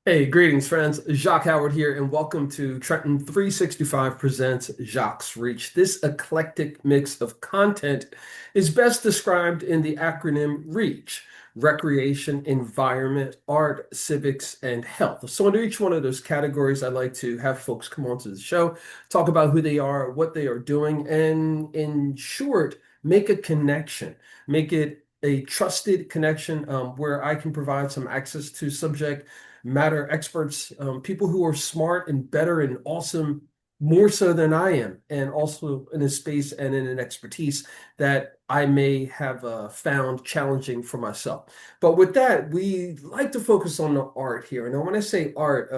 Hey, greetings, friends. Jacques Howard here, and welcome to Trenton 365 presents Jacques Reach. This eclectic mix of content is best described in the acronym REACH: Recreation, Environment, Art, Civics, and Health. So, under each one of those categories, I'd like to have folks come onto the show, talk about who they are, what they are doing, and in short, make a connection, make it a trusted connection where I can provide some access to subject matter experts, people who are smart and better and awesome more so than I am, and also in a space and in an expertise that I may have found challenging for myself. But with that, we like to focus on the art here. And when I say art,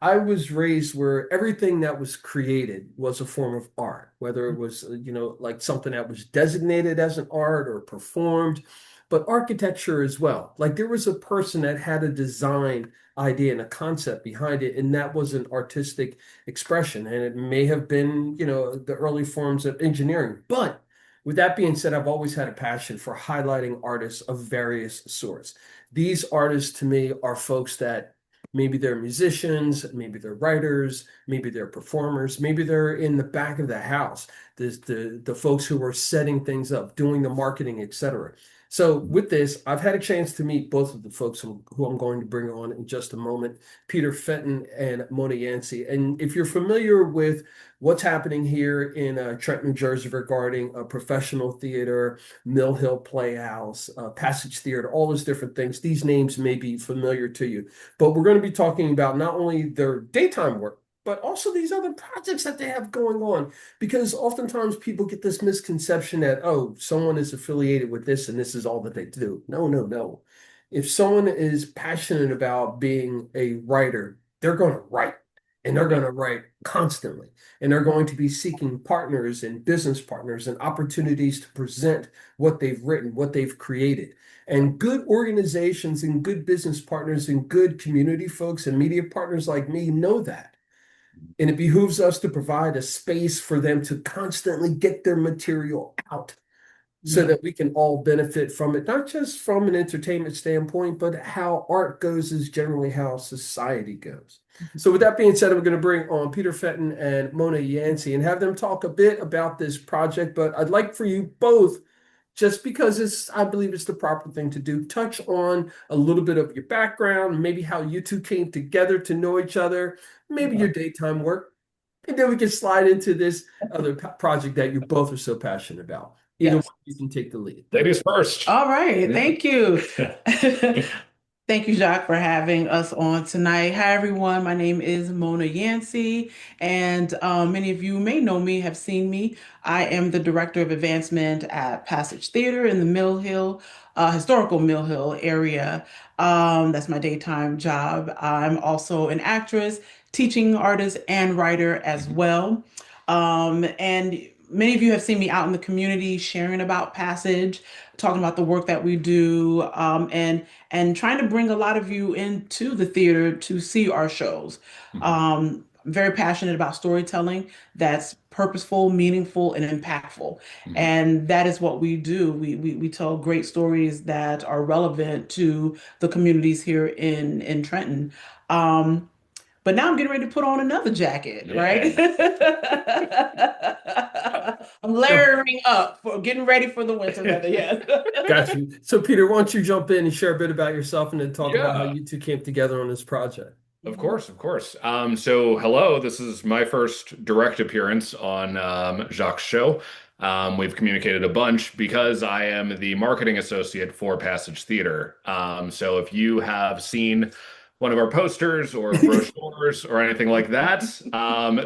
I was raised where everything that was created was a form of art, whether it was, like something that was designated as an art or performed, but architecture as well. Like there was a person that had a design idea and a concept behind it, and that was an artistic expression. And it may have been, the early forms of engineering. But with that being said, I've always had a passion for highlighting artists of various sorts. These artists to me are folks that maybe they're musicians, maybe they're writers, maybe they're performers, maybe they're in the back of the house. There's the folks who are setting things up, doing the marketing, etc. So with this, I've had a chance to meet both of the folks who I'm going to bring on in just a moment, Peter Fenton and Monah Yancy. And if you're familiar with what's happening here in Trenton, New Jersey regarding professional theater, Mill Hill Playhouse, Passage Theater, all those different things, these names may be familiar to you. But we're going to be talking about not only their daytime work, but also these other projects that they have going on. Because oftentimes people get this misconception that, oh, someone is affiliated with this and this is all that they do. No, no, no. If someone is passionate about being a writer, they're going to write and they're going to write constantly. And they're going to be seeking partners and business partners and opportunities to present what they've written, what they've created. And good organizations and good business partners and good community folks and media partners like me know that. And it behooves us to provide a space for them to constantly get their material out so Yeah. that we can all benefit from it, not just from an entertainment standpoint, but how art goes is generally how society goes. So, with that being said, I'm going to bring on Peter Fenton and Monah Yancy and have them talk a bit about this project. But I'd like for you both, just because I believe it's the proper thing to do, touch on a little bit of your background, maybe how you two came together to know each other, maybe Yeah. your daytime work, and then we can slide into this other project that you both are so passionate about. Either one, Yes. you can take the lead. Ladies first. All right. Yeah. Thank you. Thank you, Jacques, for having us on tonight. Hi, everyone. My name is Monah Yancy, and many of you may know me, have seen me. I am the Director of Advancement at Passage Theater in the Mill Hill, historical Mill Hill area. That's my daytime job. I'm also an actress, teaching artist, and writer as Mhm. well. And many of you have seen me out in the community sharing about Passage, talking about the work that we do, and trying to bring a lot of you into the theater to see our shows. Mhm. I'm very passionate about storytelling that's purposeful, meaningful, and impactful. Mhm. And that is what we do. We tell great stories that are relevant to the communities here in Trenton. Um, but now I'm getting ready to put on another jacket, right? Yeah. I'm Yeah, layering up for getting ready for the winter weather. Yes. got you. So, Peter, why don't you jump in and share a bit about yourself and then talk about how Yeah. you two came together on this project? Of course, of course. So hello, this is my first direct appearance on Jacques' show. We've communicated a bunch because I am the marketing associate for Passage Theater. So if you have seen one of our posters or brochures or anything like that,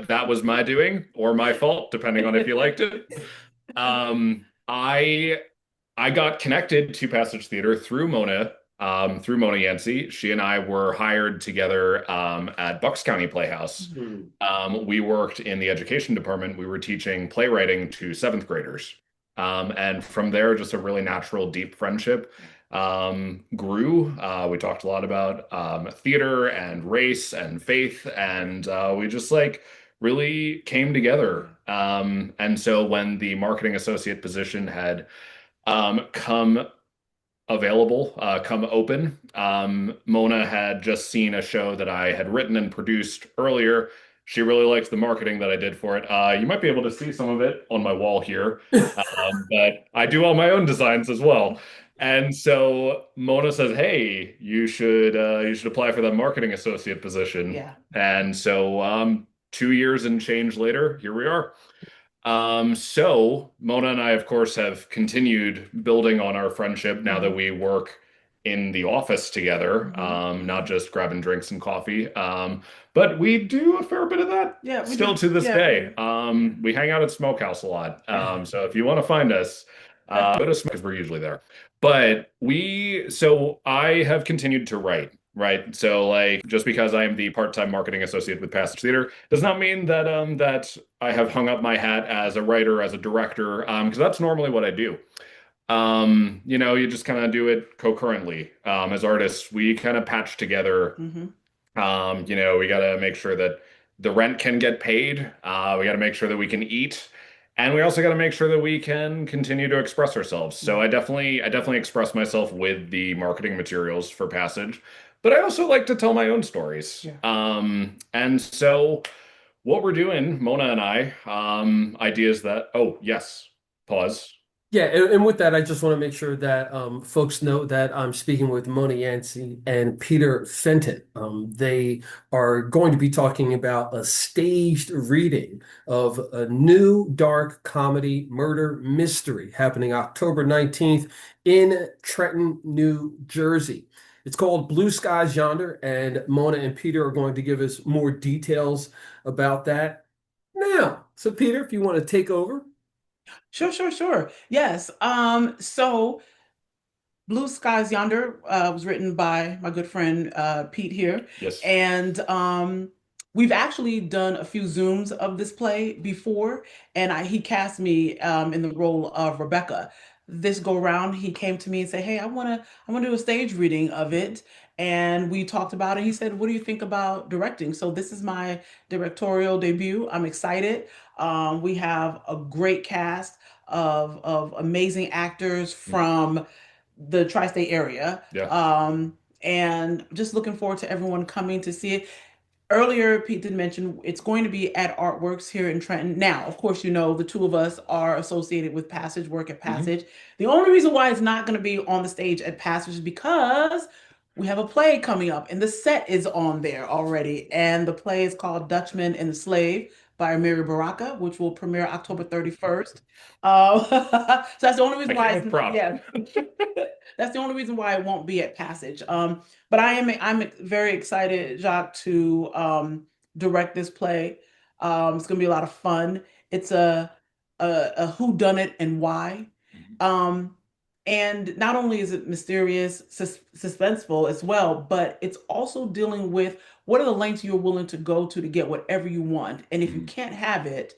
that was my doing or my fault, depending on if you liked it. I got connected to Passage Theater through Monah Yancy. She and I were hired together at Bucks County Playhouse. Hmm. We worked in the education department. We were teaching playwriting to seventh graders. And from there, just a really natural, deep friendship grew. We talked a lot about theater and race and faith, and we just like really came together. And so when the marketing associate position had come available, come open. Mona had just seen a show that I had written and produced earlier. She really liked the marketing that I did for it. You might be able to see some of it on my wall here, but I do all my own designs as well. And so Mona says, "Hey, you should apply for that marketing associate position." Yeah. And so 2 years and change later, here we are. So Mona and I, of course, have continued building on our friendship now that Mhm. we work in the office together, Mhm. not just grabbing drinks and coffee. But we do a fair bit of that Yeah, we still do. to this Yeah, we day. do. We hang out at Smokehouse a lot. Yeah. So if you want to find us, go to Smoke because we're usually there. So I have continued to write, right? So like just because I am the part-time marketing associate with Passage Theater does not mean that I have hung up my hat as a writer, as a director, because that's normally what I do. You just kind of do it concurrently. As artists, we kind of patch together. Hmm. We got to make sure that the rent can get paid. We got to make sure that we can eat, and we also got to make sure that we can continue to express ourselves. So Yeah. I definitely express myself with the marketing materials for Passage, but I also like to tell my own stories. Yeah. And so what we're doing, Mona and I, ideas that, oh, yes, pause. Yeah, and with that, I just want to make sure that folks know that I'm speaking with Monah Yancy and Peter Fenton. They are going to be talking about a staged reading of a new dark comedy murder mystery happening October 19th in Trenton, New Jersey. It's called Blue Skies Yonder, and Mona and Peter are going to give us more details about that now. So, Peter, if you want to take over. Sure, sure, sure. Yes. So Blue Skies Yonder was written by my good friend Pete here. Yes. And we've actually done a few Zooms of this play before, and he cast me in the role of Rebecca. This go round, he came to me and said, "Hey, I want to do a stage reading of it." And we talked about it. He said, "What do you think about directing?" So this is my directorial debut. I'm excited. We have a great cast of amazing actors from the tri-state area. Yeah. And just looking forward to everyone coming to see it. Earlier, Pete did mention it's going to be at Artworks here in Trenton. Now, of course, the two of us are associated with Passage, work at Mhm. Passage. The only reason why it's not going to be on the stage at Passage is because we have a play coming up, and the set is on there already. And the play is called Dutchman and the Slave by Mary Baraka, which will premiere October 31st. So that's the only I reason why can't it's with props. yeah. That's the only reason why it won't be at Passage. But I'm very excited, Jacques, to direct this play. It's gonna be a lot of fun. It's a who done it and why. Mhm. Um, and not only is it mysterious, suspenseful as well, but it's also dealing with what are the lengths you're willing to go to get whatever you want. And if you Mhm. can't have it,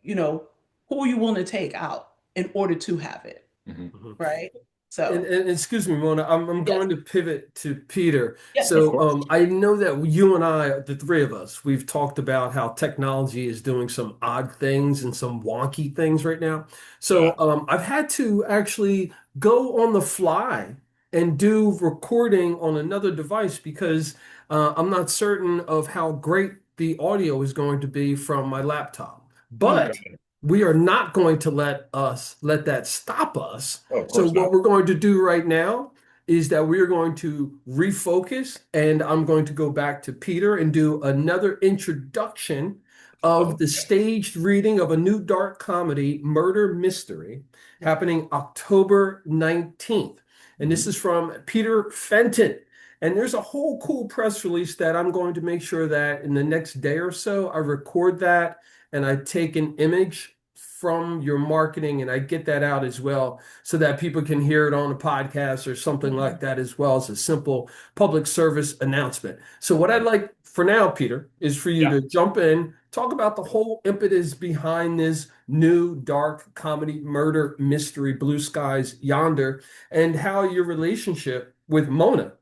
you know, who are you willing to take out in order to have it, Mhm. right? And, So, and excuse me, Mona, I'm yes, going to pivot to Peter. yes, Of yes. So course. I know that you and I, the three of us, we've talked about how technology is doing some odd things and some wonky things right now. Yeah. So I've had to actually go on the fly and do recording on another device because I'm not certain of how great the audio is going to be from my laptop. Mm, But we are not going to let that stop us. Oh, of So course what not. we're going to do right now is that we are going to refocus, and I'm going to go back to Peter and do another introduction of Oh, the yeah. staged reading of a new dark comedy, Murder Mystery, yeah. happening October 19th. And this Mhm. is from Peter Fenton. And there's a whole cool press release that I'm going to make sure that in the next day or so, I record that and I take an image from your marketing and I get that out as well so that people can hear it on a podcast or something like Mhm. that as well as a simple public service announcement. So what I'd Right. like for now, Peter, is for you Yeah. to jump in, talk about the whole impetus behind this new dark comedy murder mystery, Blue Skies Yonder, and how your relationship with Mona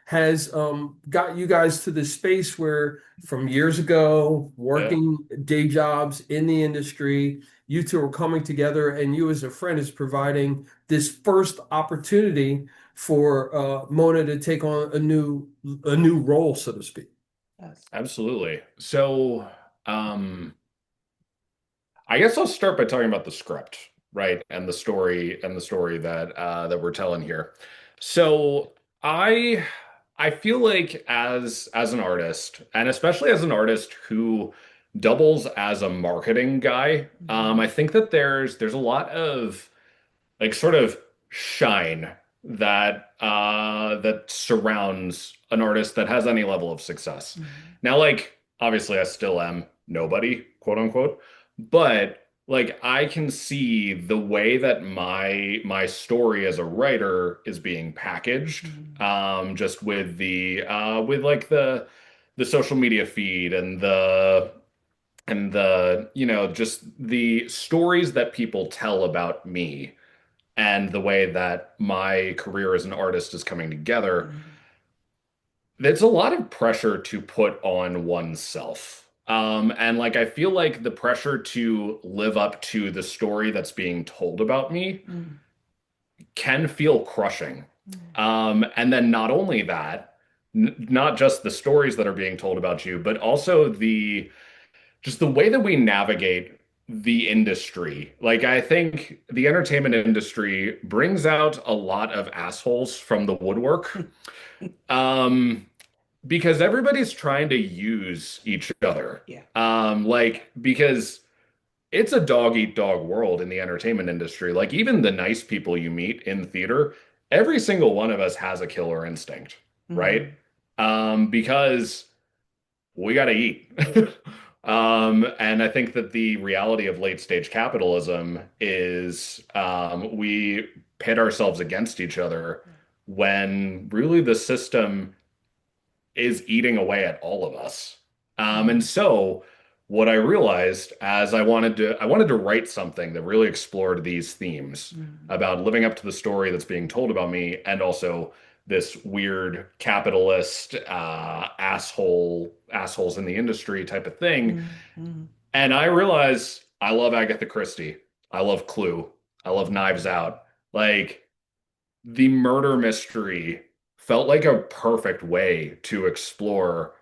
has got you guys to this space where from years ago, Yeah, working day jobs in the industry, you two are coming together, and you as a friend is providing this first opportunity for Monah to take on a new role, so to speak. Yes. absolutely. So, um, I guess I'll start by talking about the script, right? And the story that that we're telling here. So I I feel like as an artist, and especially as an artist who doubles as a marketing guy, Mhm. I think that there's a lot of like sort of shine that that surrounds an artist that has any level of success. Mhm. Now, like obviously I still am nobody, quote unquote, but like I can see the way that my story as a writer is being packaged, Mhm. just with like the social media feed and the you know just the stories that people tell about me and the way that my career as an artist is coming together, Mhm. there's a lot of pressure to put on oneself. And like I feel like the pressure to live up to the story that's being told about me Mhm. can feel crushing. Mhm. And then not only that, n not just the stories that are being told about you, but also the just the way that we navigate the industry. Like, I think the entertainment industry brings out a lot of assholes from the woodwork. Um, because everybody's trying to use each other. Yeah. Because it's a dog eat dog world in the entertainment industry. Like, even the nice people you meet in theater, every single one of us has a killer instinct, right? Mhm. Because we got to eat. And I think that the reality of late stage capitalism is we pit ourselves against each other Yeah. when really the system is eating away at all of us. And Mhm. so what I realized as I wanted to write something that really explored these themes Mhm. about living up to the story that's being told about me and also this weird capitalist assholes in the industry type of thing. Mhm. Mhm. And I realized I love Agatha Christie. I love Clue. I love Knives Out. Like the murder mystery felt like a perfect way to explore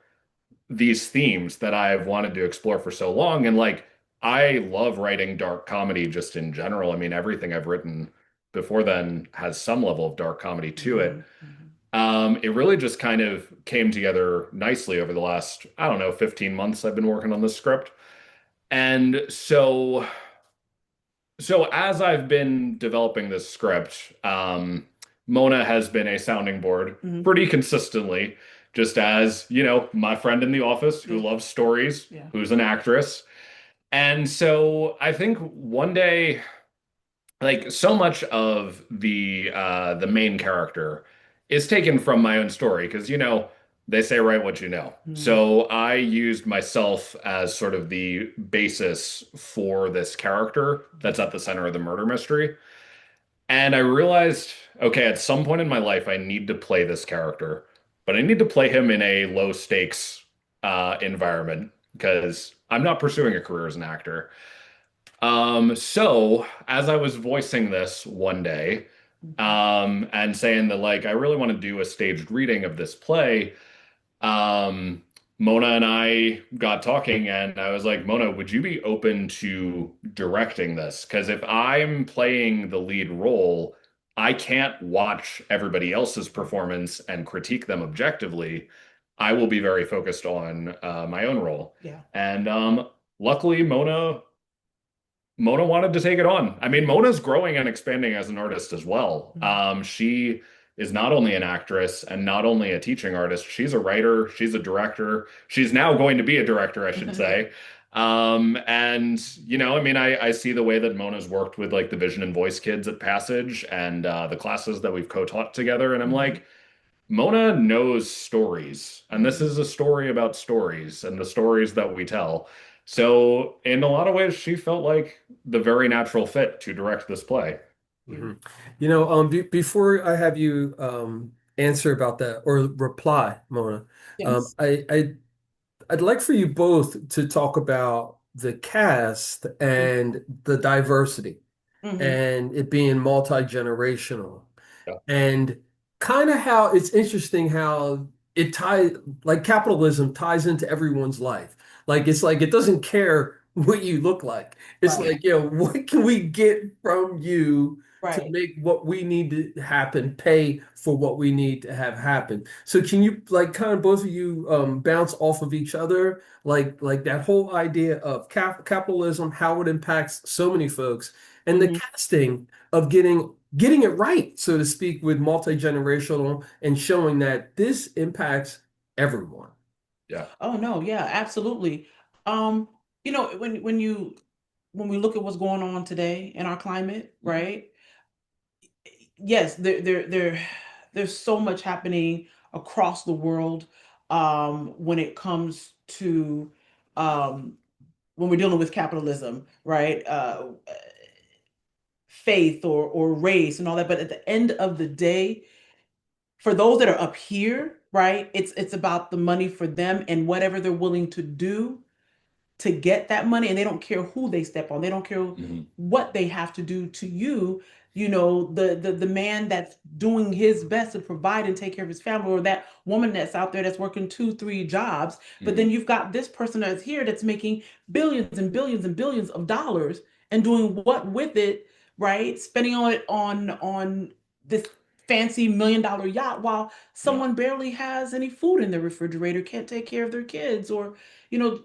these themes that I've wanted to explore for so long. And like, I love writing dark comedy just in general. I mean, everything I've written before then has some level of dark comedy to it. Mhm. Mhm. It really just kind of came together nicely over the last, I don't know, 15 months I've been working on this script. And so as I've been developing this script, Monah has been a sounding board Mhm. pretty consistently, just as, you know, my friend in the office who Yeah. loves stories, Yeah. who's an actress. And so I think one day, like so much of the main character is taken from my own story because you know they say write what you know. Mhm. So I used myself as sort of the basis for this character that's at the center of the murder mystery. And I realized, okay, at some point in my life, I need to play this character, but I need to play him in a low stakes environment because I'm not pursuing a career as an actor. So as I was voicing this one day, Mhm. and saying that like I really want to do a staged reading of this play, um, Monah and I got talking, and I was like, Monah, would you be open to directing this? Because if I'm playing the lead role, I can't watch everybody else's performance and critique them objectively. I will be very focused on my own role. Yeah. And luckily, Monah wanted to take it on. I mean, Mona's growing and expanding as an artist as well. Mhm. She is not only an actress and not only a teaching artist, she's a writer, she's a director. She's now going to be a director, I should say. And you know, I mean, I see the way that Mona's worked with like the vision and voice kids at Passage and the classes that we've co-taught together, and I'm Mhm. like, Monah knows stories, and this Mhm. is a story about stories and the stories that we tell. So, in a lot of ways, she felt like the very natural fit to direct this play. You. Mhm. Before I have you answer about that or reply, Mona. Um, Yes. I, I I'd like for you both to talk about the cast and the diversity Mm-hmm. and it being multi-generational Yeah. and kind of how it's interesting how it ties like capitalism ties into everyone's life. Like it doesn't care what you look like. It's Right. like, what can we get from you to Right. make what we need to happen, pay for what we need to have happen. So can you like kind of both of you bounce off of each other, like that whole idea of capitalism, how it impacts so many folks, and the Mm-hmm. casting of getting it right, so to speak, with multi-generational and showing that this impacts everyone. Yeah. Oh no, yeah, absolutely. Um, when we look at what's going on today in our climate, right? Yes, there's so much happening across the world when it comes to um when we're dealing with capitalism, right? Faith or race and all that. But at the end of the day, for those that are up here, right, it's about the money for them and whatever they're willing to do to get that money, and they don't care who they step on, they don't care Hmm. what they have to do to you. The man that's doing his best to provide and take care of his family, or that woman that's out there that's working two three jobs, but Hmm. then you've got this person that's here that's making billions and billions and billions of dollars and doing what with it, right, spending on it on this fancy $1 million yacht while Yeah. someone barely has any food in their refrigerator, can't take care of their kids, or you know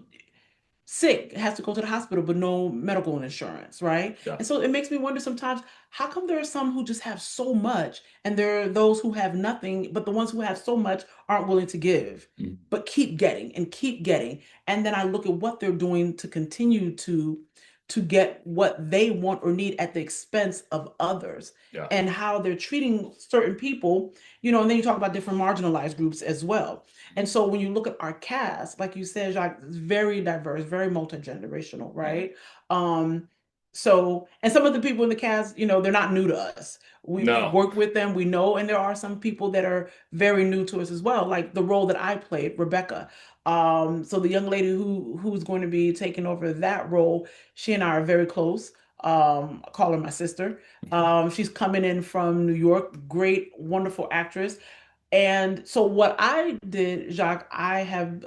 sick, has to go to the hospital, but no medical insurance, right? Yeah. And so it makes me wonder sometimes, how come there are some who just have so much and there are those who have nothing, but the ones who have so much aren't willing to give, Mhm. but keep getting and keep getting. And then I look at what they're doing to continue to get what they want or need at the expense of others, Yeah. and how they're treating certain people, and then you talk about different marginalized groups as well. And so when you look at our cast, like you said, Jacques, it's very diverse, very multi-generational, Mhm. right? Um, and some of the people in the cast, they're not new to us. We've No. worked with them, we know, and there are some people that are very new to us as well, like the role that I played, Rebecca. So the young lady who's going to be taking over that role, she and I are very close. I call her my sister. She's coming in from New York, great, wonderful actress. And so what I did, Jacques, I have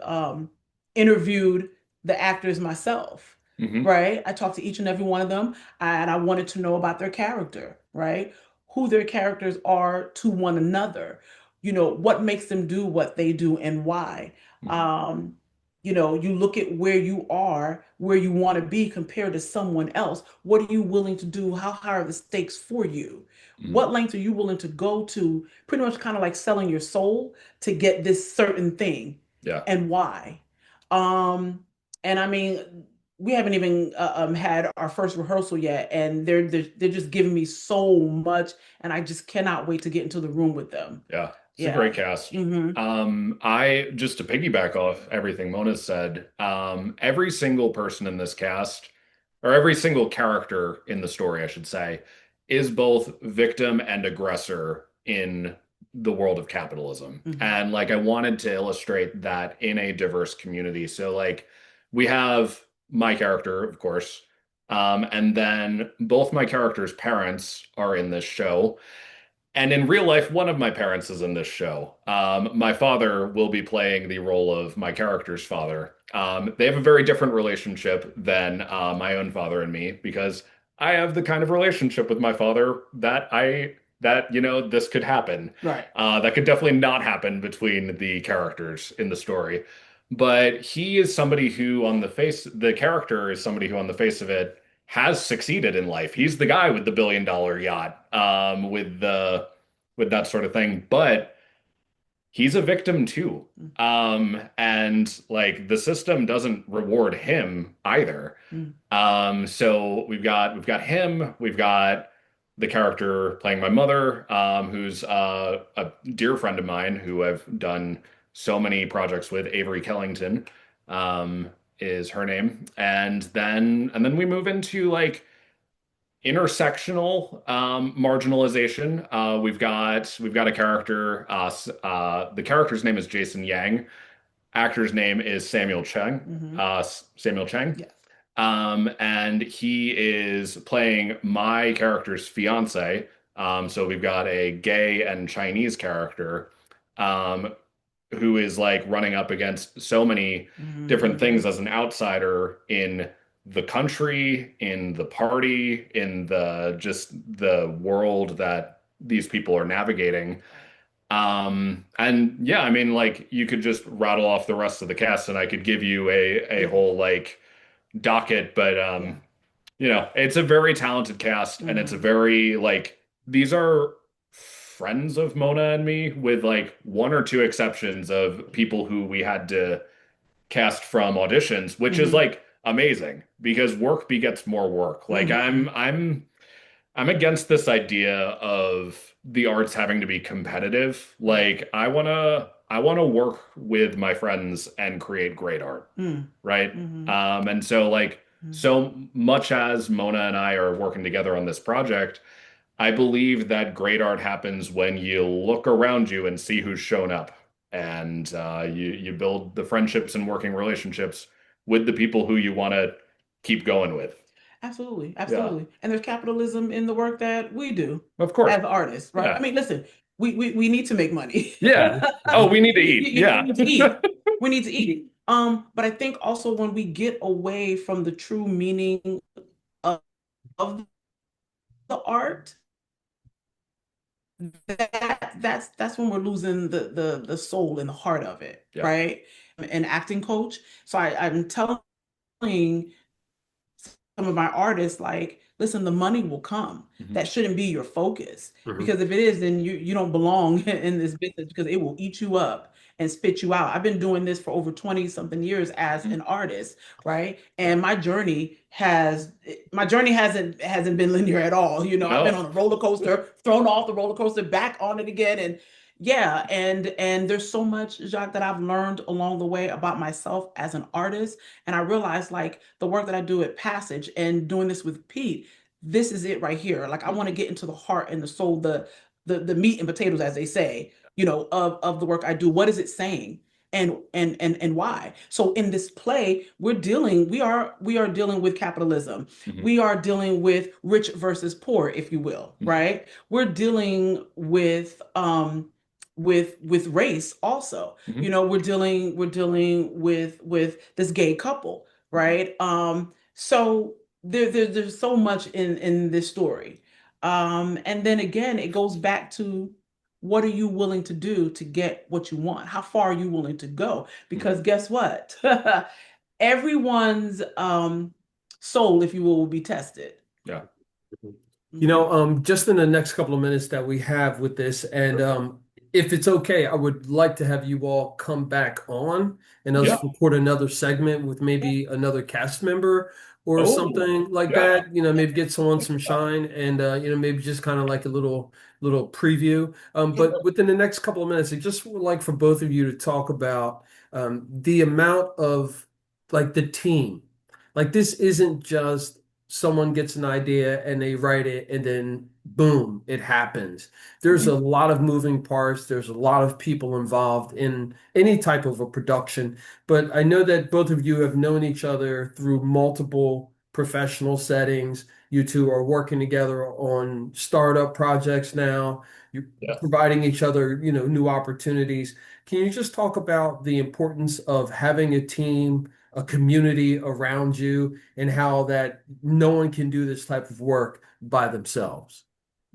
interviewed the actors myself, Hmm. right? I talked to each and every one of them, and I wanted to know about their character, right? Who their characters are to one another, what makes them do what they do and why. Hmm. Um, you look at where you are, where you want to be compared to someone else. What are you willing to do? How high are the stakes for you? Hmm. What lengths are you willing to go to, pretty much kind of like selling your soul to get this certain thing, Yeah. and why? Um, and I mean, we haven't even had our first rehearsal yet, and they're just giving me so much, and I just cannot wait to get into the room with them. Yeah. It's a Yeah. great cast. Mm-hmm. I just to piggyback off everything Mona said, every single person in this cast, or every single character in the story, I should say, is both victim and aggressor in the world of capitalism. Mm-hmm. And like I wanted to illustrate that in a diverse community. So like we have my character, of course, and then both my characters' parents are in this show. And in real life, one of my parents is in this show. My father will be playing the role of my character's father. They have a very different relationship than my own father and me because I have the kind of relationship with my father that this could happen. Right. That could definitely not happen between the characters in the story. But he is somebody who, the character is somebody who, on the face of it, has succeeded in life. He's the guy with the $1 billion yacht, with that sort of thing. But he's a victim too. And like the system doesn't reward him either. Mm-hmm. So we've got him, we've got the character playing my mother, who's a dear friend of mine who I've done so many projects with. Avery Kellington, is her name. And then we move into like intersectional marginalization. We've got a character. The character's name is Jason Yang. Actor's name is Samuel Cheng. Samuel Cheng. Yes. And he is playing my character's fiance. So we've got a gay and Chinese character, um, who is like running up against so many different things as an outsider in the country, in the party, in the just the world that these people are navigating. And yeah, I mean, like you could just rattle off the rest of the cast, and I could give you a whole like docket, but it's a very talented cast, and it's a very like these are friends of Mona and me, with like one or two exceptions of people who we had to cast from auditions, which is like amazing because work begets more work. Like I'm against this idea of the arts having to be competitive. Like I wanna work with my friends and create great art, right? And so like so much as Mona and I are working together on this project, I believe that great art happens when you look around you and see who's shown up, and you build the friendships and working relationships with the people who you want to keep going with. Absolutely, Yeah, absolutely. And there's capitalism in the work that we do of course. as artists, right? I Yeah. mean, listen, we need to make money. Yeah. Oh, we need to eat. We Yeah. need to eat. We need to eat. But I think also when we get away from the true meaning of the art, that's when we're losing the soul and the heart of it, Yeah. right? An acting coach. So I'm telling some of my artists, like, listen, the money will come. That shouldn't be your focus. Because if it is, then you don't belong in this business, because it will eat you up and spit you out. I've been doing this for over 20 something years as an artist, right? And my journey hasn't been linear at all. You know, I've been No. on a roller coaster, thrown off the roller coaster, back on it again. And yeah, and there's so much, Jacques, that I've learned along the way about myself as an artist. And I realized, like, the work that I do at Passage and doing this with Pete, this is it right here. Like, I want to get into the heart and the soul, the meat and potatoes, as they say, of the work I do. What is it saying? And why? So in this play, we are dealing with capitalism. We are dealing with rich versus poor, if you will, right? We're dealing with race also. We're dealing with this gay couple, right? So there's so much in this story. And then again, it goes back to, what are you willing to do to get what you want? How far are you willing to go? Because guess what? Everyone's soul, if you will be tested. Yeah. Just in the next couple of minutes that we have with this, and if it's okay, I would like to have you all come back on and us record another segment with maybe another cast member or something like that. Maybe get someone some shine, and maybe just kind of like a little preview. But within the next couple of minutes, I just would like for both of you to talk about the amount of like the team. Like this isn't just someone gets an idea and they write it and then boom, it happens. There's a lot of moving parts. There's a lot of people involved in any type of a production. But I know that both of you have known each other through multiple professional settings. You two are working together on startup projects now. You're providing each other, new opportunities. Can you just talk about the importance of having a team, a community around you, and how that no one can do this type of work by themselves?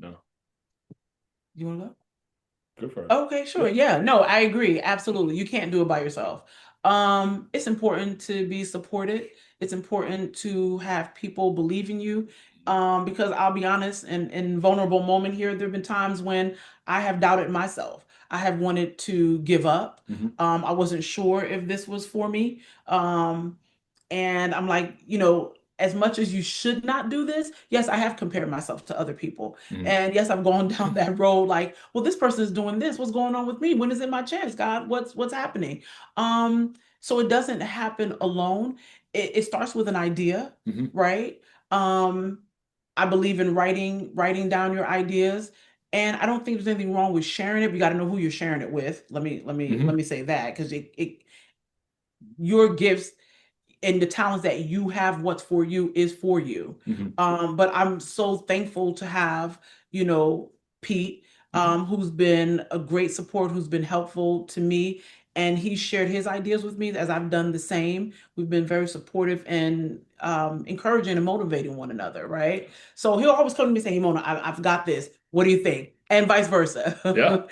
No. You want to go? Go for it. Okay, sure. Yeah, no, I agree. Absolutely. You can't do it by yourself. It's important to be supported. It's important to have people believe in you. Because I'll be honest, in vulnerable moment here, there have been times when I have doubted myself. I have wanted to give up. I wasn't sure if this was for me. And I'm like, as much as you should not do this, yes, I have compared myself to other people. And yes, I've gone down that road like, well, this person is doing this. What's going on with me? When is it my chance, God? What's happening? So it doesn't happen alone. It starts with an idea, right? I believe in writing down your ideas. And I don't think there's anything wrong with sharing it. But you got to know who you're sharing it with. Let me say that because your gifts and the talents that you have, what's for you is for you. Hmm. But I'm so thankful to have, you know, Pete, who's been a great support, who's been helpful to me. And he shared his ideas with me as I've done the same. We've been very supportive and encouraging and motivating one another, right? So he'll always come to me saying, "Hey, Mona, I've got this. What do you think?" And vice Yeah. versa.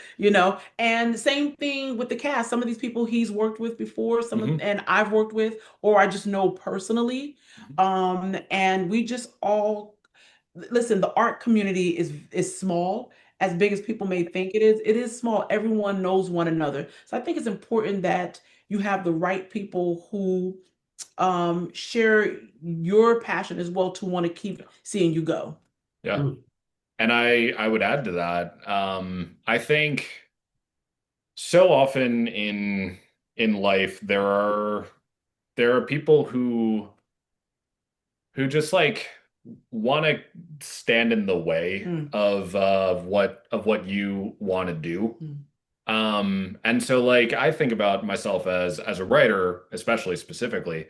And same thing with the cast. Some of these people he's worked with before, Hmm. and I've worked with, or I just know personally. And we just all listen, the art community is small, as big as people may think it is. It is small. Everyone knows one another. So I think it's important that you have the right people who share your passion as well to want to keep seeing you go. Yeah. Mm. And I would add to that. I think so often in life there are people who just like want to stand in the way Mm, of what you want to do. mm, And so like I think about myself as a writer, especially specifically.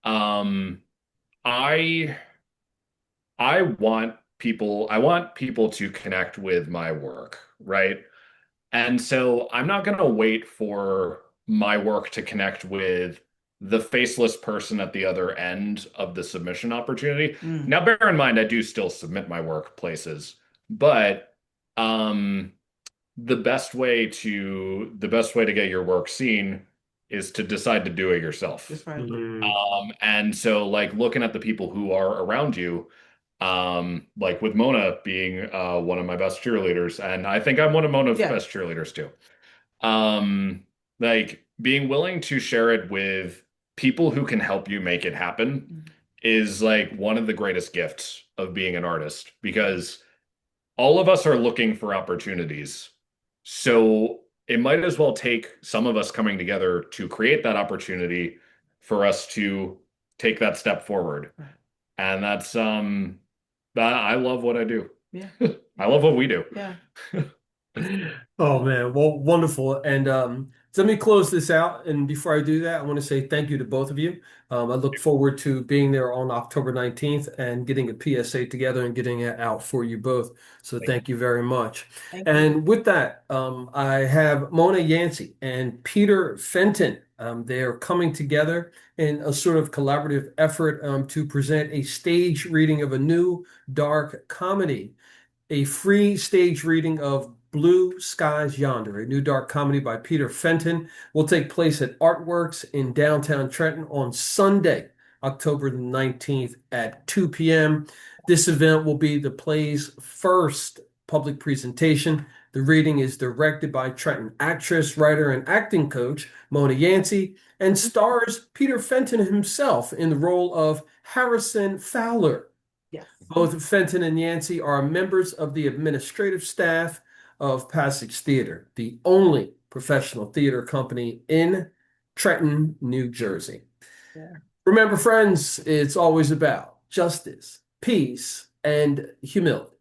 Um, I I want people to connect with my work, right? And so I'm not going to wait for my work to connect with the faceless person at the other end of the submission opportunity. mm. Now, bear in mind, I do still submit my work places, but um, the best way to get your work seen is to decide to do it yourself. That's right. Mm. And so, like looking at the people who are around you, like with Mona being one of my best cheerleaders, and I think I'm one of Mona's Yeah. best cheerleaders too. Um, like being willing to share it with people who can help you make it happen Mm. is like one of the greatest gifts of being an artist because all of us are looking for opportunities. So it might as well take some of us coming together to create that opportunity for us to take that step forward. Right. And I love what I do. Yeah. I love what we do. Yeah. Oh man, well, wonderful. And so let me close this out. And before I do that, I want to say thank you to both of you. I look forward to being there on October 19th and getting a PSA together and getting it out for you both. So thank you very much. Thank you. And with that, I have Monah Yancy and Peter Fenton. They are coming together in a sort of collaborative effort to present a stage reading of a new dark comedy, a free stage reading of Blue Skies Yonder, a new dark comedy by Peter Fenton, will take place at Artworks in downtown Trenton on Sunday, October the 19th at 2 p.m. This event will be the play's first public presentation. The reading is directed by Trenton actress, writer, and acting coach Monah Yancy and stars Peter Fenton himself in the role of Harrison Fowler. Yes. Both Fenton and Yancy are members of the administrative staff of Passage Theater, the only professional theater company in Trenton, New Jersey. Yeah. Remember, friends, it's always about justice, peace, and humility.